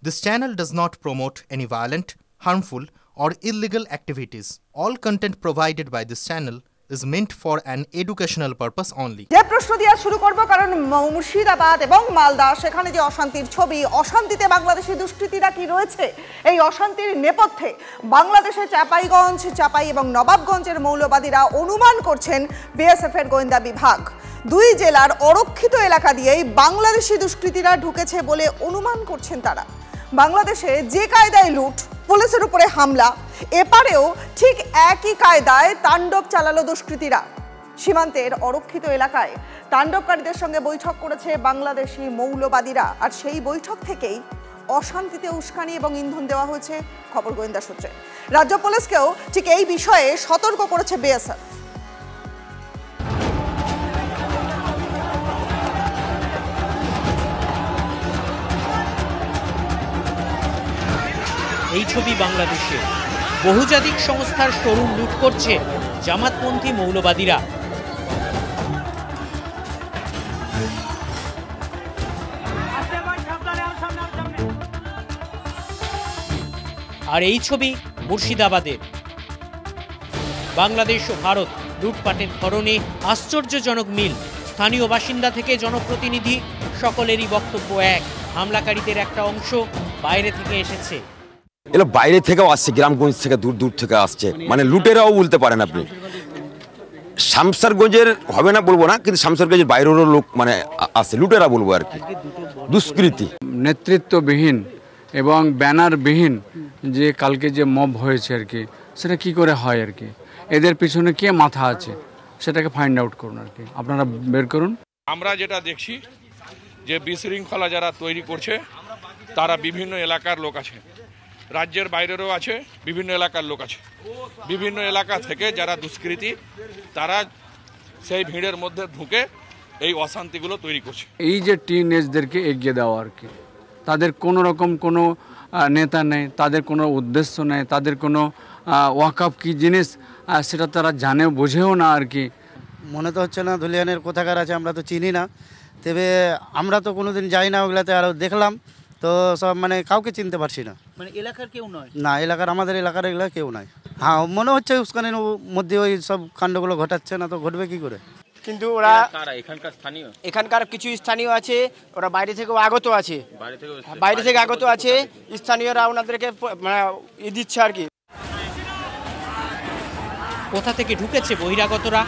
This channel does not promote any violent, harmful, or illegal activities. All content provided by this channel is meant for an educational purpose only. যে প্রশ্ন দিয়ে শুরু করব, কারণ মুর্শিদাবাদ এবং মালদা সেখানে যে অশান্তির ছবি, অশান্তিতে বাংলাদেশি দুষ্কৃতীরা কি রয়েছে, এই অশান্তির নেপথ্যে বাংলাদেশের চাপাই এবং নবাবগঞ্জের মৌলবাদীরা অনুমান করছেন বিএসএফ এর গোয়েন্দা বিভাগ। দুই জেলার অরক্ষিত এলাকা দিয়েই বাংলাদেশি দুষ্কৃতীরা ঢুকেছে বলে অনুমান করছেন তারা। বাংলাদেশে যে কায়দায় লুট, পুলিশের উপরে হামলা, এপারেও ঠিক একই কায়দায় তাণ্ডব চালালো দুষ্কৃতীরা। সীমান্তের অরক্ষিত এলাকায় তাণ্ডবকারীদের সঙ্গে বৈঠক করেছে বাংলাদেশি মৌলবাদীরা, আর সেই বৈঠক থেকেই অশান্তিতে উস্কানি এবং ইন্ধন দেওয়া হয়েছে খবর গোয়েন্দা সূত্রে। রাজ্য পুলিশকেও ঠিক এই বিষয়ে সতর্ক করেছে বিএসএফ। এই ছবি বাংলাদেশে বহুজাতিক সংস্থার শোরুম লুট করছে জামাতপন্থী মৌলবাদীরা। আর এই ছবি মুর্শিদাবাদের। বাংলাদেশ ও ভারত লুটপাটের ধরনে আশ্চর্যজনক মিল। স্থানীয় বাসিন্দা থেকে জনপ্রতিনিধি সকলেরই বক্তব্য এক, হামলাকারীদের একটা অংশ বাইরে থেকে এসেছে। এগুলো বাইরে থেকেও আসছে, গ্রামগঞ্জ থেকে দূর দূর থেকে আসছে, মানে লুটেরাও বলতে পারেন আপনি। শামসারগঞ্জের হবে না বলবো না, কিন্তু শামসারগঞ্জের বাইরেরও লোক মানে আসছে, লুটেরা বলবো আর কি। দুষ্কৃতি নেতৃত্ববিহীন এবং ব্যানারবিহীন যে কালকে যে মব হয়েছে আর কি, সেটা কি করে হয় আর কি, এদের পিছনে কে মাথা আছে সেটাকে ফাইন্ড আউট করুন আর কি, আপনারা বের করুন। আমরা যেটা দেখছি যে বিশৃঙ্খলা যারা তৈরি করছে তারা বিভিন্ন এলাকার লোক আছে, রাজ্যের বাইরেরও আছে, বিভিন্ন এলাকার লোক আছে। বিভিন্ন এলাকা থেকে যারা দুষ্কৃতী তারা সেই ভিড়ের মধ্যে ঢুকে এই অশান্তিগুলো তৈরি করছে। এই যে টিনেজদেরকে এগিয়ে দেওয়া আর কি, তাদের কোনো রকম কোনো নেতা নেই, তাদের কোনো উদ্দেশ্য নেই, তাদের কোনো ওয়াকআপ কি জিনিস সেটা তারা জানেও বোঝেও না আর কি। মনে তো হচ্ছে না ধুলিয়ানের কোথাকার আছে, আমরা তো চিনি না, তবে আমরা তো কোনোদিন যাই না ওগুলাতে, আর দেখলাম তো সব মানে কাউকে চিনতে পারছি না। মানে এলাকার কেউ নয় না, এলাকার আমাদের এলাকার এগুলো কেউ নাই। হ্যাঁ মনে হচ্ছে উস্কানির মধ্যে ওই সব কাণ্ডগুলো ঘটাচ্ছে, না তো ঘটবে কি করে। কিন্তু ওরা এখানকার কিছু স্থানীয় আছে, ওরা বাইরে থেকেও আগত আছে, বাইরে থেকে আগত আছে, স্থানীয়রা ওনাদেরকে দিচ্ছে আর কি। কোথা থেকে ঢুকেছে বহিরাগতরা?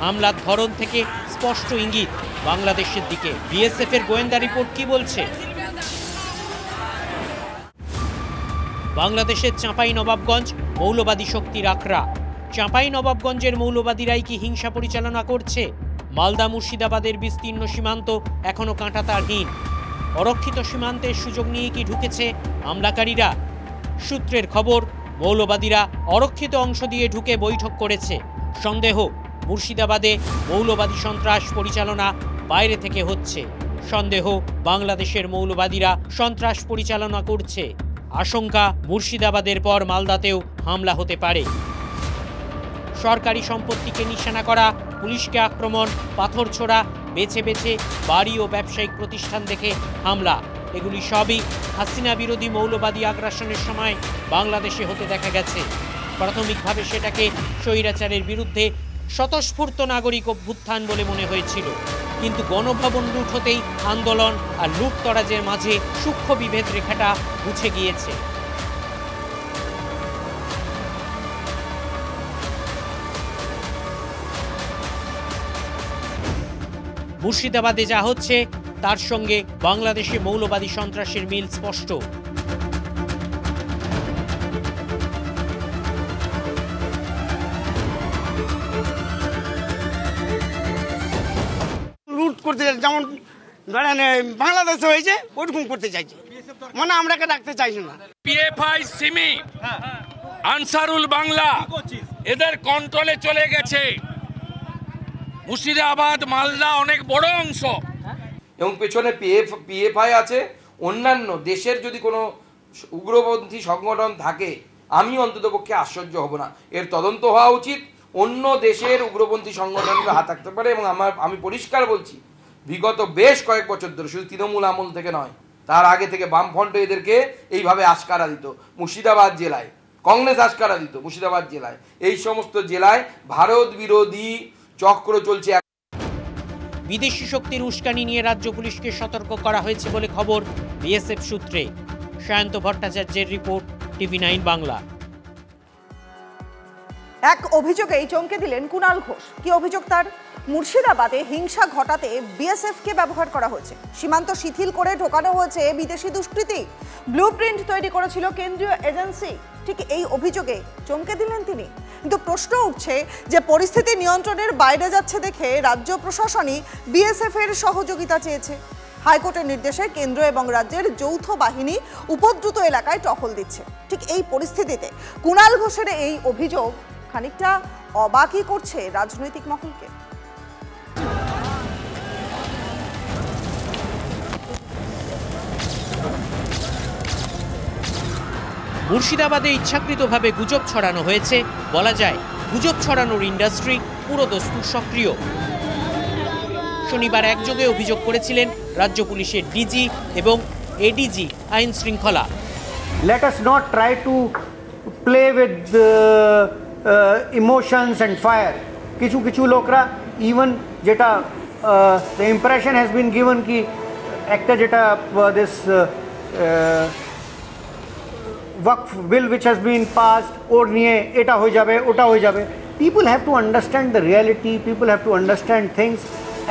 হামলার ধরন থেকে স্পষ্ট ইঙ্গিত বাংলাদেশের দিকে। বিএসএফ এর গোয়েন্দা রিপোর্ট কি বলছে? বাংলাদেশের চাঁপাই নবাবগঞ্জ মৌলবাদী শক্তির আখড়া। চাঁপাই নবাবগঞ্জের মৌলবাদীরাই কি হিংসা পরিচালনা করছে? মালদা মুর্শিদাবাদের বিস্তীর্ণ সীমান্ত এখনো কাঁটাতারহীন। অরক্ষিত সীমান্তের সুযোগ নিয়ে কি ঢুকেছে হামলাকারীরা? সূত্রের খবর, মৌলবাদীরা অরক্ষিত অংশ দিয়ে ঢুকে বৈঠক করেছে। সন্দেহ, মুর্শিদাবাদে মৌলবাদী সন্ত্রাস পরিচালনা বাইরে থেকে হচ্ছে। সন্দেহ, বাংলাদেশের মৌলবাদীরা সন্ত্রাস পরিচালনা করছে। আশঙ্কা, মুর্শিদাবাদের পর মালদাতেও হামলা হতে পারে। সরকারি সম্পত্তিকে নিশানা করা, পুলিশকে আক্রমণ, পাথর ছোড়া, বেছে বেছে বাড়ি ও ব্যবসায়িক প্রতিষ্ঠান দেখে হামলা, এগুলি সবই হাসিনা বিরোধী মৌলবাদী আগ্রাসনের সময় বাংলাদেশে হতে দেখা গেছে। প্রাথমিকভাবে সেটাকে স্বৈরাচারের বিরুদ্ধে স্বতঃস্ফূর্ত নাগরিক অভ্যুত্থান বলে মনে হয়েছিল, কিন্তু গণভবন লুট হতেই আন্দোলন আর লুটতরাজের মাঝে সূক্ষ্ম বিভেদ রেখাটা মুছে গিয়েছে। মুর্শিদাবাদে যা হচ্ছে তার সঙ্গে বাংলাদেশে মৌলবাদী সন্ত্রাসের মিল স্পষ্ট। লুট করতে যেমন ধরেন বাংলাদেশে হয়েছে ওরকম করতে চাইছে, মানে আমরাকে রাখতে চাইছি না। পিএফআই, সিমি, আনসারুল বাংলা এদের কন্ট্রোলে চলে গেছে মুর্শিদাবাদ, মালদা অনেক বড় অংশ, এবং পেছনে পিএফআই আছে। অন্যান্য দেশের যদি কোনো উগ্রপন্থী সংগঠন থাকে আমি অন্ততপক্ষে আশ্চর্য হব না। এর তদন্ত হওয়া উচিত। অন্য দেশের উগ্রপন্থী সংগঠনগুলো হাত থাকতে পারে, এবং আমি পরিষ্কার বলছি বিগত বেশ কয়েক বছর ধরে, শুধু তৃণমূল আমল থেকে নয়, তার আগে থেকে বামফ্রন্ট এদেরকে এইভাবে আশকারা দিত। মুর্শিদাবাদ জেলায় কংগ্রেস আশকারা দিত, মুর্শিদাবাদ জেলায়, এই সমস্ত জেলায় ভারত বিরোধী চক্র চলছে। বিদেশি শক্তির উস্কানি নিয়ে রাজ্য পুলিশকে সতর্ক করা হয়েছে বলে খবর বিএসএফ সূত্রে। সায়ন্ত ভট্টাচার্যের রিপোর্ট, TV9 বাংলা। এক অভিযোগেই চমকে দিলেন কুণাল ঘোষ। কি অভিযোগ তার? মুর্শিদাবাদে হিংসা ঘটাতে বিএসএফকে ব্যবহার করা হয়েছে, সীমান্ত শিথিল করে ঢোকানো হয়েছে বিদেশি দুষ্কৃতী, ব্লুপ্রিন্ট তৈরি করেছিল কেন্দ্রীয় এজেন্সি। ঠিক এই অভিযোগে চমকে দিলেন তিনি। কিন্তু প্রশ্ন উঠছে যে পরিস্থিতি নিয়ন্ত্রণের বাইরে যাচ্ছে দেখে রাজ্য প্রশাসনই বিএসএফ এর সহযোগিতা চেয়েছে। হাইকোর্টের নির্দেশে কেন্দ্র এবং রাজ্যের যৌথ বাহিনী উপদ্রুত এলাকায় টহল দিচ্ছে। ঠিক এই পরিস্থিতিতে কুণাল ঘোষের এই অভিযোগ খানিকটা অবাকই করছে রাজনৈতিক মহলকে। মুর্শিদাবাদে ইচ্ছাকৃতভাবে গুজব ছড়ানো হয়েছে বলা যায়। গুজব ছড়ানোর ইন্ডাস্ট্রি পুরোদস্তুর সক্রিয়। শনিবার একযোগে অভিযোগ করেছিলেন রাজ্য পুলিশের ডিজি এবং এডিজি আইন শৃঙ্খলা। Let us not try to play with emotions and fire. কিছু লোকরা ইভেন যেটা the impression has been given কি একটা যেটা this waqf bill which has been passed ওর নিয়ে এটা হয়ে যাবে ওটা হয়ে যাবে। People have to understand the reality, people have to understand things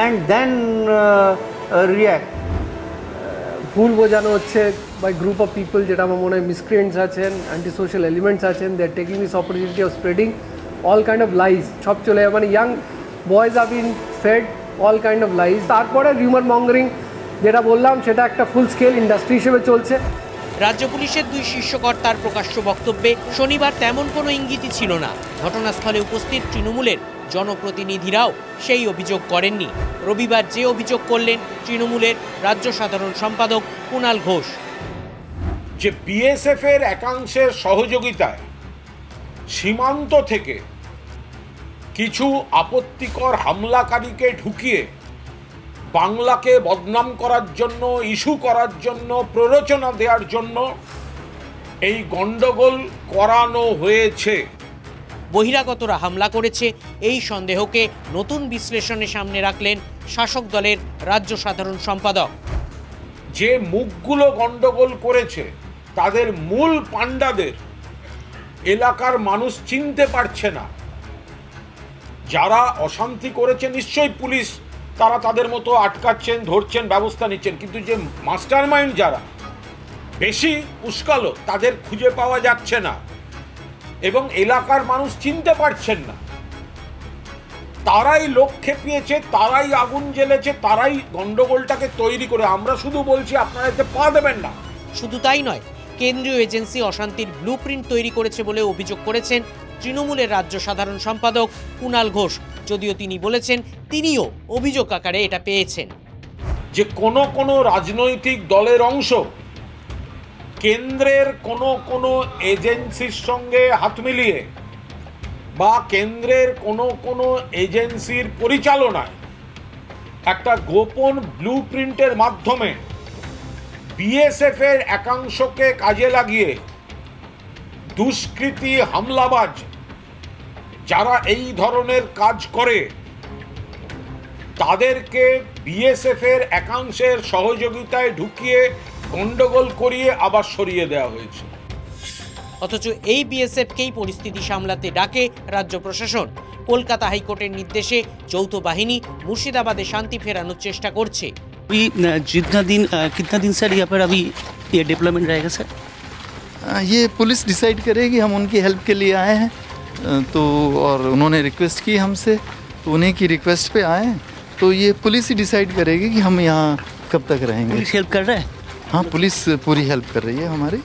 and then react. ভুল বোঝানো হচ্ছে বাই গ্রুপ অফ পিপল, যেটা আমার মনে হয় মিসক্রিয়েন্টস আছেন, অ্যান্টি সোশ্যাল এলিমেন্টস আছেন। They are taking this opportunity of spreading all kind of lies. সব চলে মানে young boys are been fed all kind of lies. তারপরে রিউমার মঙ্গারিং যেটা বললাম সেটা একটা ফুল স্কেল ইন্ডাস্ট্রি হিসেবে চলছে। রাজ্য পুলিশের দুই শীর্ষ কর্তার প্রকাশ্য বক্তব্যে শনিবার তেমন কোনো ইঙ্গিতই ছিল না। ঘটনাস্থলে উপস্থিত তৃণমূলের জনপ্রতিনিধিরাও সেই অভিযোগ করেননি। রবিবার যে অভিযোগ করলেন তৃণমূলের রাজ্য সাধারণ সম্পাদক কুণাল ঘোষ, যে বিএসএফ এর একাংশের সহযোগিতায় সীমান্ত থেকে কিছু আপত্তিকর হামলাকারীকে ঢুকিয়ে বাংলাকে বদনাম করার জন্য, ইস্যু করার জন্য, প্ররোচনা দেওয়ার জন্য এই গন্ডগোল করানো হয়েছে। বহিরাগতরা হামলা করেছে এই সন্দেহকে নতুন বিশ্লেষণে সামনে রাখলেন শাসক দলের রাজ্য সাধারণ সম্পাদক। যে মুখগুলো গন্ডগোল করেছে তাদের মূল পাণ্ডাদের এলাকার মানুষ চিনতে পারছে না। যারা অশান্তি করেছে নিশ্চয়ই পুলিশ তারা তাদের মতো আটকাচ্ছেন, ধরছেন, ব্যবস্থা নিচ্ছেন, কিন্তু যে মাস্টার মাইন্ড যারা বেশি উস্কালো তাদের খুঁজে পাওয়া যাচ্ছে না এবং এলাকার মানুষ চিনতে পারছেন না। তারাই লোক খেপিয়েছে, তারাই আগুন জ্বেলেছে, তারাই গন্ডগোলটাকে তৈরি করে। আমরা শুধু বলছি আপনারা এতে পা দেবেন না। শুধু তাই নয়, কেন্দ্রীয় এজেন্সি অশান্তির ব্লুপ্রিন্ট তৈরি করেছে বলে অভিযোগ করেছেন তৃণমূলের রাজ্য সাধারণ সম্পাদক কুণাল ঘোষ। যদিও তিনি বলেছেন তিনিও অভিযোগ আকারে এটা পেয়েছেন। যে কোনো রাজনৈতিক দলের অংশ কেন্দ্রের কোনো এজেন্সির সঙ্গে হাত মিলিয়ে বা কেন্দ্রের কোনো এজেন্সির পরিচালনায় একটা গোপন ব্লুপ্রিন্টের মাধ্যমে বিএসএফ এর একাংশকে কাজে লাগিয়ে দুষ্কৃতী হামলাবাজ যারা এই ধরনের কাজ করে তাদেরকে বিএসএফ এর একাংশের সহযোগিতায় ঢুকিয়ে গন্ডগোল করিয়ে আবার সরিয়ে দেওয়া হয়েছে। অথচ এই বিএসএফকেই পরিস্থিতি সামলাতে ডাকে রাজ্য প্রশাসন। কলকাতা হাইকোর্টের নির্দেশে যৌথ বাহিনী মুর্শিদাবাদে শান্তি ফেরানোর চেষ্টা করছে। कितना दिन सर यहाँ पर अभी ये डेवलपमेंट रहेगा सर? ये पुलिस डिसाइड करेगी। हम उनकी हेल्प के लिए आए हैं तो, और उन्होंने रिक्वेस्ट की हमसे, तो उन्हीं की रिक्वेस्ट पे आए हैं। तो ये पुलिस ही डिसाइड करेगी कि हम यहाँ कब तक रहेंगे। पुलिस हेल्प कर रहा है? हाँ, पुलिस पूरी हेल्प कर रही है हमारी।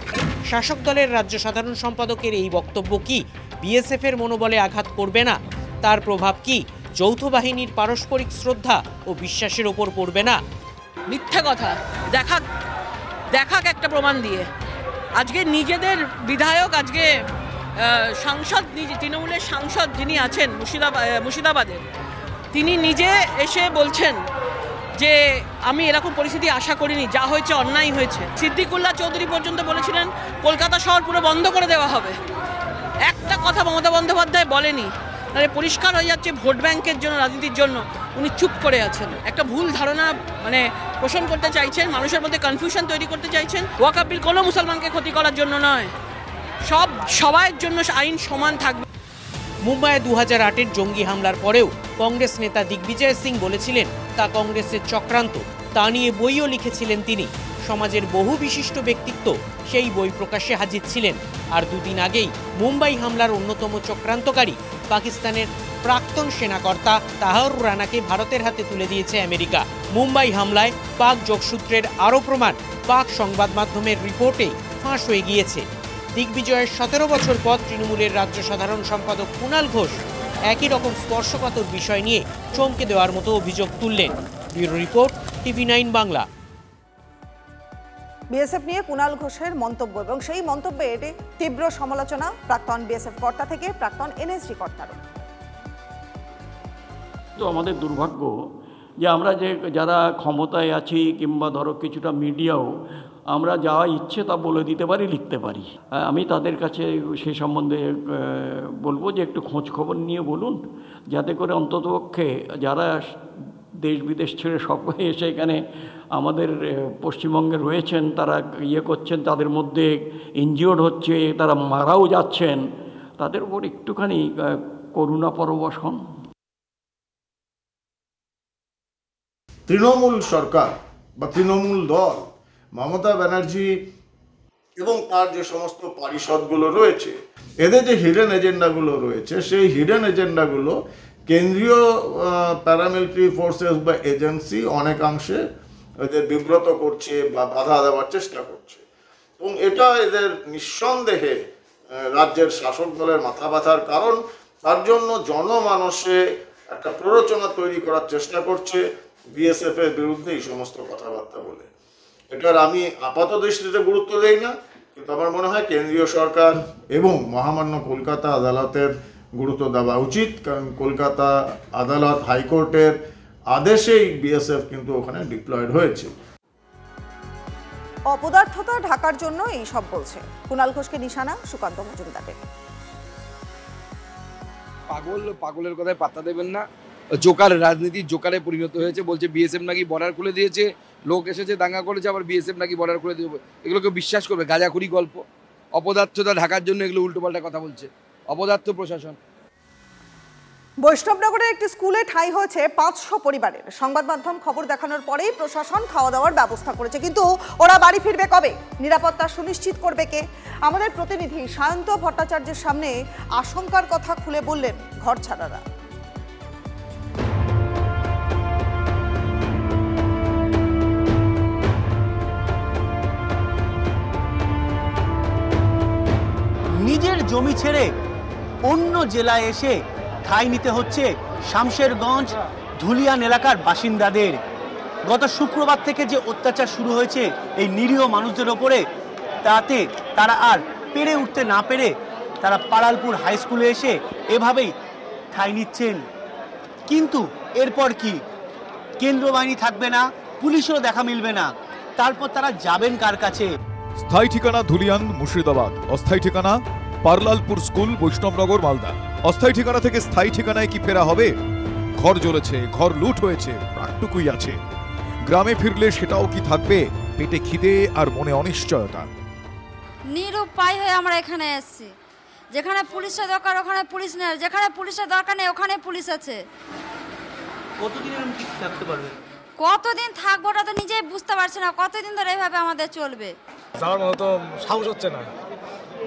শাসক দলের রাজ্য সাধারণ সম্পাদকের এই বক্তব্য কি বিএসএফ এর মনোবলে আঘাত করবে না? তার প্রভাব কি যৌথ বাহিনীর পারস্পরিক শ্রদ্ধা ও বিশ্বাসের ওপর পড়বে না? মিথ্যা কথা দেখাক একটা প্রমাণ দিয়ে। আজকে নিজেদের বিধায়ক, আজকে সাংসদ, তৃণমূলের সাংসদ যিনি আছেন মুর্শিদাবাদের, তিনি নিজে এসে বলছেন যে আমি এরকম পরিস্থিতি আশা করিনি, যা হয়েছে অন্যায় হয়েছে। সিদ্দিকুল্লাহ চৌধুরী পর্যন্ত বলেছিলেন কলকাতা শহর পুরো বন্ধ করে দেওয়া হবে, একটা কথা মমতা বন্দ্যোপাধ্যায় বলেনি। তাহলে পরিষ্কার হয়ে যাচ্ছে ভোট ব্যাংকের জন্য, রাজনীতির জন্য উনি চুপ করে আছেন। একটা ভুল ধারণা পোষণ করতে চাইছেন, মানুষের মধ্যে কনফিউশন তৈরি করতে চাইছেন। ওয়াকফ বিল কোনো মুসলমানকে ক্ষতি করার জন্য নয়, সবার জন্য আইন সমান থাকবে। মুম্বাইয়ে 2008-এর জঙ্গি হামলার পরেও কংগ্রেস নেতা দিগ্বিজয় সিং বলেছিলেন তা কংগ্রেসের চক্রান্ত। তা নিয়ে বইও লিখেছিলেন তিনি। সমাজের বহু বিশিষ্ট ব্যক্তিত্ব সেই বই প্রকাশ্যে হাজির ছিলেন। আর দুদিন আগেই মুম্বাই হামলার অন্যতম চক্রান্তকারী পাকিস্তানের প্রাক্তন সেনাকর্তা তাহর রানাকে ভারতের হাতে তুলে দিয়েছে আমেরিকা। মুম্বাই হামলায় পাক যোগসূত্রের আরও প্রমাণ পাক সংবাদ মাধ্যমের রিপোর্টেই ফাঁস হয়ে গিয়েছে। দিগ্বিজয়ের 17 বছর পর তৃণমূলের রাজ্য সাধারণ সম্পাদক কুণাল ঘোষ একই রকম স্পর্শকাতর বিষয় নিয়ে চমকে দেওয়ার মতো অভিযোগ তুললেন। Bureau report, TV9 Bangla. BSF নিয়ে কুণাল ঘোষের মন্তব্য এবং সেই মন্তব্যের তীব্র সমালোচনা প্রাক্তন বিএসএফ কর্তা থেকে প্রাক্তন এনএসজি কর্তারও। তো আমাদের দুর্ভাগ্য যে আমরা যারা ক্ষমতায় আছি কিংবা ধরো কিছুটা মিডিয়াও আমরা যা ইচ্ছে তা বলে দিতে পারি, লিখতে পারি। আমি তাদের কাছে সে সম্বন্ধে বলবো যে একটু খোঁজ খবর নিয়ে বলুন, যাতে করে অন্ততপক্ষে যারা দেশ বিদেশ ছেড়ে সব এসে এখানে আমাদের পশ্চিমবঙ্গে রয়েছেন, তারা করছেন, তাদের মধ্যে ইনজিওর্ড হচ্ছে, তারা মারাও যাচ্ছেন, তাদের উপর একটুখানি করুণা পরবশ হন। তৃণমূল সরকার বা তৃণমূল দল, মমতা ব্যানার্জি এবং তার যে সমস্ত পারিষদগুলো রয়েছে, এদের যে হিডেন এজেন্ডাগুলো রয়েছে, সেই হিডেন এজেন্ডাগুলো কেন্দ্রীয় প্যারামিলিটারি ফোর্সেস বা এজেন্সি অনেকাংশে এদের বিব্রত করছে বা বাধা দেওয়ার চেষ্টা করছে। এবং এটা এদের নিঃসন্দেহে রাজ্যের শাসক দলের মাথা ব্যথার কারণ। তার জন্য জনমানসে একটা প্ররোচনা তৈরি করার চেষ্টা করছে বিএসএফ এর বিরুদ্ধে এই সমস্ত কথাবার্তা বলে। এটার আমি আপাত দৃষ্টিতে গুরুত্ব দেই না, কিন্তু আমার মনে হয় কেন্দ্রীয় সরকার এবং মহামান্য কলকাতা আদালতের গুরুত্ব দেওয়া উচিত, কারণ কলকাতা আদালত হাইকোর্টের আদেশেই বিএসএফ কিন্তু ওখানে ডিপ্লয়েড হয়েছে। অপদার্থতা ঢাকার জন্য এই সব বলছে কুণাল ঘোষকে নিশানা সুকান্ত মজুমদারের। পাগলের কথায় পাত্তা দেবেন না। জোকার রাজনীতি জোকারে পরিণত হয়েছে। বলছে বিএসএফ নাকি বর্ডার খুলে দিয়েছে, লোক এসেছে দাঙ্গা করেছে, আবার বিএসএফ নাকি বর্ডার খুলে দেবে। এগুলোকে বিশ্বাস করবে? গাঁজাখুরি গল্প। অপদার্থতা ঢাকার জন্য এগুলো উল্টোপাল্টা কথা বলছে অপদার্থ প্রশাসন। বৈষ্ণবনগরের একটি স্কুলে ঠাঁই হয়েছে 500 পরিবারের। সংবাদ মাধ্যম খবর দেখানোর পরেই প্রশাসন খাওয়া দাওয়ার ব্যবস্থা করেছে, কিন্তু ওরা বাড়ি ফিরবে কবে? নিরাপত্তা সুনিশ্চিত করবে কে? আমাদের প্রতিনিধি সায়ন্ত ভট্টাচার্যের সামনে আশঙ্কার কথা খুলে বললেন ঘর ছাড়ারা। নিজের জমি ছেড়ে অন্য জেলায় এসে ঠাঁই নিতে হচ্ছে শামশেরগঞ্জ ধুলিয়ান এলাকার বাসিন্দাদের। গত শুক্রবার থেকে যে অত্যাচার শুরু হয়েছে এই নিরীহ মানুষদের ওপরে, তাতে তারা আর পেরে উঠতে না পেরে তারা পাড়ালপুর হাই স্কুলে এসে এভাবেই ঠাঁই নিচ্ছেন। কিন্তু এরপর কি? কেন্দ্র বাহিনী থাকবে না, পুলিশেরও দেখা মিলবে না, তারপর তারা যাবেন কার কাছে? স্থায়ী ঠিকানা ধুলিয়ান মুর্শিদাবাদ, অস্থায়ী ঠিকানা পারলালপুর স্কুল বৈষ্ণবনগর মালদা। অস্থায়ী ঠিকানা থেকে স্থায়ী ঠিকানায় কি ফেরা হবে? ঘর জ্বলেছে, ঘর লুট হয়েছে, প্রাণটুকুই আছে। গ্রামে ফিরলে সেটাও কি থাকবে? পেটে খিদে আর মনে অনিশ্চয়তা। নিরুপায় হয়ে আমরা এখানে এসেছি। যেখানে পুলিশের দরকার ওখানে পুলিশ নেই, যেখানে পুলিশের দরকার নেই ওখানে পুলিশ আছে। কতদিন এরকম ঠিক থাকতে পারবে? কতদিন থাকবো ওটা তো নিজেই বুঝতে পারছি না। কতদিন ধরে এইভাবে আমাদের চলবে? যাওয়ার মতো সাহস হচ্ছে না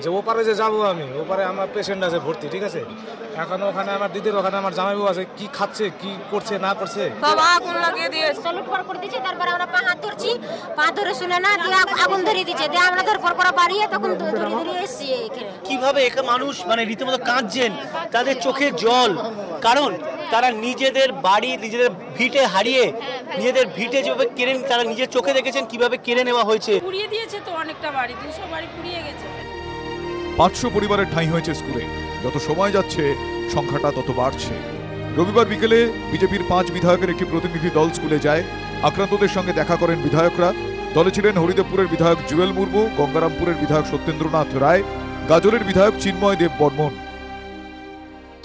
যে ওপারে যে যাবো আমি। ওপারে আমার পেশেন্ট আছে ভর্তি, ঠিক আছে। এখন ওখানে আমার দিদির ওখানে আমার জামাইবাবু আছে, কি খাচ্ছে কি করছে না করছে। বাবা আগুন লাগিয়ে দিয়েছে, লুটপাট করে দিয়েছে। তারপর আমরা পা হাত ধরছি, পা ধরে শুনে না দিয়ে আগুন ধরিয়ে দিয়েছে। দিয়ে আমরা ধর পর বাড়িয়ে তখন ধরে এসেছি এখানে। কিভাবে এখানে মানুষ রীতিমতো কাঁদছেন, তাদের চোখে জল, কারণ তারা নিজেদের বাড়ি নিজেদের ভিটে হারিয়ে নিজেদের ভিটে যেভাবে কেড়ে, তারা নিজের চোখে দেখেছেন কিভাবে কেড়ে নেওয়া হয়েছে। পুড়িয়ে দিয়েছে তো অনেকটা বাড়ি, 200 বাড়ি পুড়িয়ে গেছে। 500 পরিবারের ঠাঁই হয়েছে স্কুলে। যত সময় যাচ্ছে সংখ্যাটা তত বাড়ছে। রবিবার বিকেলে বিজেপির 5 বিধায়কের একটি প্রতিনিধি দল স্কুলে যায়। আক্রান্তদের সঙ্গে দেখা করেন বিধায়করা। দলে ছিলেন হরিদেবপুরের বিধায়ক জুয়েল মুর্মু, গঙ্গারামপুরের বিধায়ক সত্যেন্দ্রনাথ রায়, গাজলের বিধায়ক চিন্ময় দেব বর্মন।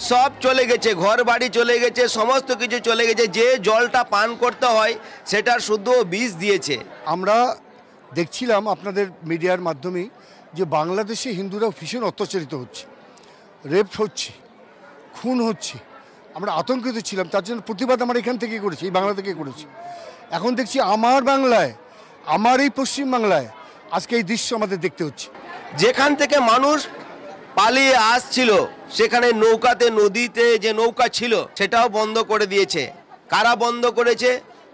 সব চলে গেছে, ঘর বাড়ি চলে গেছে, সমস্ত কিছু চলে গেছে। যে জলটা পান করতে হয় সেটার শুদ্ধ বিষ দিয়েছে। আমরা দেখছিলাম আপনাদের মিডিয়ার মাধ্যমেই যে বাংলাদেশে হিন্দুরা ভীষণ অত্যাচারিত হচ্ছে, রেপ হচ্ছে, খুন হচ্ছে। আমরা আতঙ্কিত ছিলাম, তার জন্য প্রতিবাদ আমরা এখান থেকে করেছি, এই বাংলা থেকে করেছি। এখন দেখছি আমার বাংলায়, আমার এই পশ্চিম বাংলায় আজকে এই দৃশ্য আমাদের দেখতে হচ্ছে। যেখান থেকে মানুষ পালিয়ে আসছিল সেখানে নৌকাতে, নদীতে যে নৌকা ছিল সেটাও বন্ধ করে দিয়েছে। কারা বন্ধ করেছে?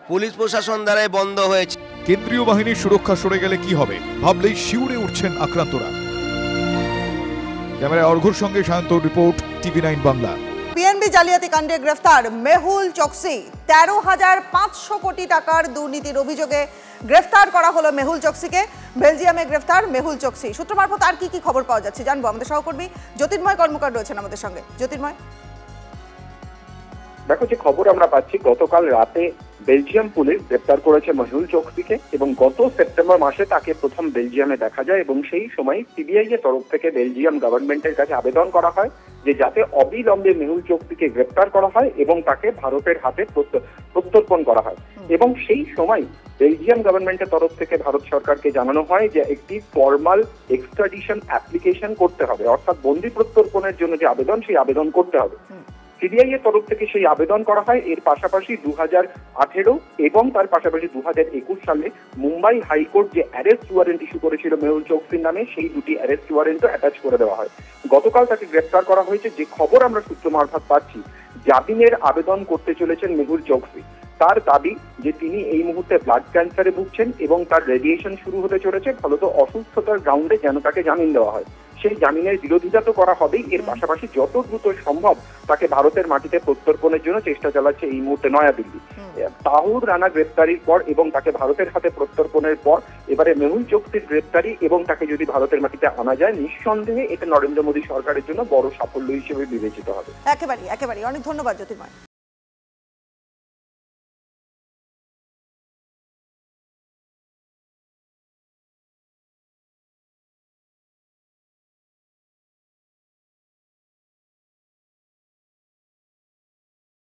পুলিশ প্রশাসন দ্বারাই বন্ধ হয়েছে। কেন্দ্রীয় বাহিনীর সুরক্ষা সরে গেলে কি হবে ভাবলেই শিউরে উঠছেন আক্রান্তরা। ক্যামেরায় অর্ঘ্যর সঙ্গে Sayanta, report TV9 Bangla. PNB জালিয়াতি কাণ্ডে গ্রেফতার মেহুল চকসি। 13,500 কোটি টাকার দুর্নীতির অভিযোগে গ্রেফতার করা হলো মেহুল চকসিকে। বেলজিয়ামে গ্রেফতার মেহুল চকসি। সূত্র মারফত আর কি খবর পাওয়া যাচ্ছে জানবো। আমাদের সহকর্মী জ্যোতির্ময় কর্মকার রয়েছেন আমাদের সঙ্গে। জ্যোতির্ময়, দেখো যে খবর আমরা পাচ্ছি, গতকাল রাতে বেলজিয়াম পুলিশ গ্রেপ্তার করেছে মেহুল চকসিকে এবং গত সেপ্টেম্বর মাসে তাকে প্রথম বেলজিয়ামে দেখা যায় এবং সেই সময় সিবিআই এর তরফ থেকে বেলজিয়াম গভর্নমেন্টের কাছে আবেদন করা হয় যে যাতে অবিলম্বে মেহুল চকসিকে গ্রেপ্তার করা হয় এবং তাকে ভারতের হাতে প্রত্যর্পণ করা হয়। এবং সেই সময় বেলজিয়াম গভর্নমেন্টের তরফ থেকে ভারত সরকারকে জানানো হয় যে একটি ফর্মাল এক্সট্রাডিশন অ্যাপ্লিকেশন করতে হবে, অর্থাৎ বন্দি প্রত্যর্পণের জন্য যে আবেদন, সেই আবেদন করতে হবে। সিবিআই এর তরফ থেকে সেই আবেদন করা হয়। এর পাশাপাশি 2018 এবং তার পাশাপাশি 2021 সালে মুম্বাই হাইকোর্ট যে অ্যারেস্ট ওয়ারেন্ট ইস্যু করেছিল মেহুল চকসির নামে, সেই দুটি অ্যারেস্ট ওয়ারেন্টও অ্যাটাচ করে দেওয়া হয়। গতকাল তাকে গ্রেফতার করা হয়েছে। যে খবর আমরা সূত্র মারফত পাচ্ছি, জামিনের আবেদন করতে চলেছেন মেহুল চকসি। তার দাবি যে তিনি এই মুহূর্তে ব্লাড ক্যান্সারে ভুগছেন এবং তার রেডিয়েশন শুরু হতে চলেছে, ফলত অসুস্থতার গ্রাউন্ডে যেন তাকে জামিন দেওয়া হয়। সেই জামিনের বিরোধিতা তো করা হবেই, এর পাশাপাশি যত দ্রুত সম্ভব তাকে ভারতের মাটিতে প্রত্যর্পণের জন্য চেষ্টা চালাচ্ছে এই মুহূর্তে নয়াদিল্লি। তাহুর রানা গ্রেপ্তারির পর এবং তাকে ভারতের হাতে প্রত্যর্পণের পর এবারে মেহুল চকসির গ্রেপ্তারি এবং তাকে যদি ভারতের মাটিতে আনা যায়, নিঃসন্দেহে এটা নরেন্দ্র মোদী সরকারের জন্য বড় সাফল্য হিসেবে বিবেচিত হবে। একেবারে অনেক ধন্যবাদ জ্যোতির্ময়।